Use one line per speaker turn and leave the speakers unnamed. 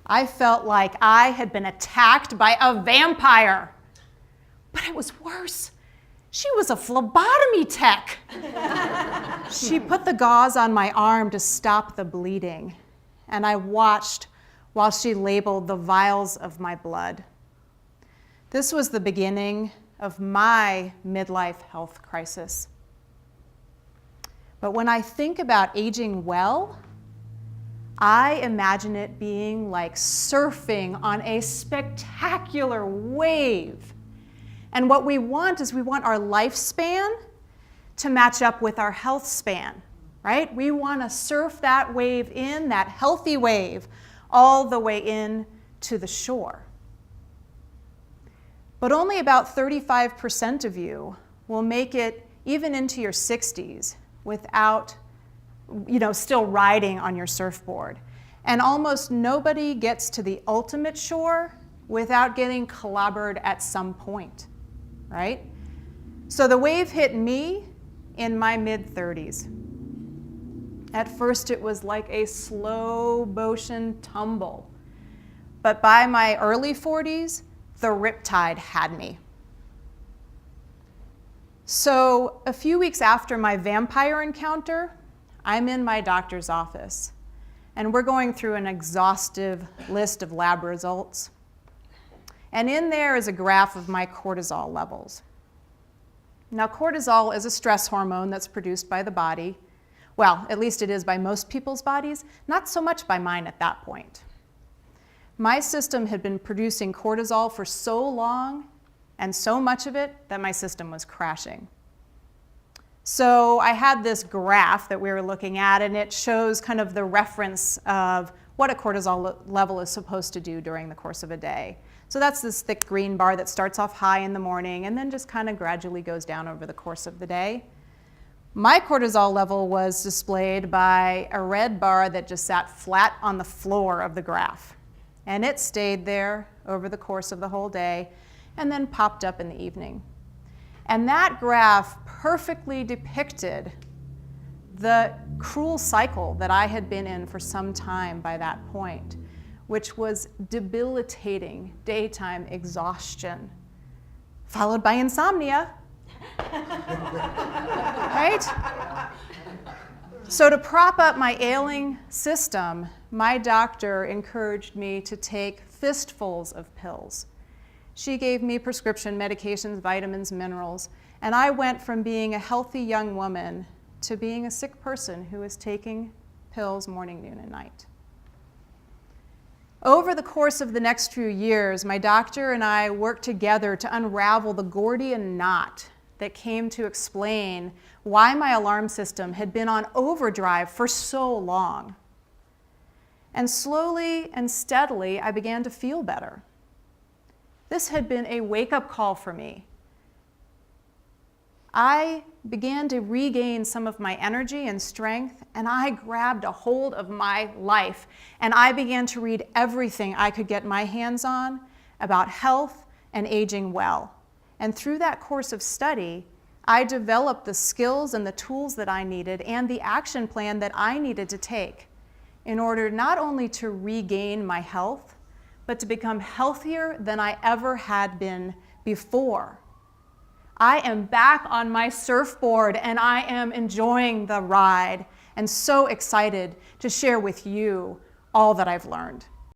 I felt like I had been attacked by a vampire. But it was worse. She was a phlebotomy tech. She put the gauze on my arm to stop the bleeding, and I watched while she labeled the vials of my blood. This was the beginning of my midlife health crisis. But when I think about aging well, I imagine it being like surfing on a spectacular wave. And what we want is we want our lifespan to match up with our health span, right? We want to surf that wave in, that healthy wave, all the way in to the shore. But only about 35% of you will make it even into your 60s without, still riding on your surfboard. And almost nobody gets to the ultimate shore without getting clobbered at some point, right? So the wave hit me in my mid-30s. At first it was like a slow motion tumble. But by my early 40s, the riptide had me. So a few weeks after my vampire encounter, I'm in my doctor's office, and we're going through an exhaustive list of lab results. And in there is a graph of my cortisol levels. Now, cortisol is a stress hormone that's produced by the body. Well, at least it is by most people's bodies, not so much by mine at that point. My system had been producing cortisol for so long and so much of it that my system was crashing. So I had this graph that we were looking at, and it shows kind of the reference of what a cortisol level is supposed to do during the course of a day. So that's this thick green bar that starts off high in the morning and then just kind of gradually goes down over the course of the day. My cortisol level was displayed by a red bar that just sat flat on the floor of the graph. And it stayed there over the course of the whole day and then popped up in the evening. And that graph perfectly depicted the cruel cycle that I had been in for some time by that point, which was debilitating daytime exhaustion, followed by insomnia. Right? So to prop up my ailing system, my doctor encouraged me to take fistfuls of pills. She gave me prescription medications, vitamins, minerals, and I went from being a healthy young woman to being a sick person who was taking pills morning, noon, and night. Over the course of the next few years, my doctor and I worked together to unravel the Gordian knot that came to explain why my alarm system had been on overdrive for so long. And slowly and steadily, I began to feel better. This had been a wake-up call for me. I began to regain some of my energy and strength, and I grabbed a hold of my life, and I began to read everything I could get my hands on about health and aging well. And through that course of study, I developed the skills and the tools that I needed and the action plan that I needed to take in order not only to regain my health, but to become healthier than I ever had been before. I am back on my surfboard and I am enjoying the ride and so excited to share with you all that I've learned.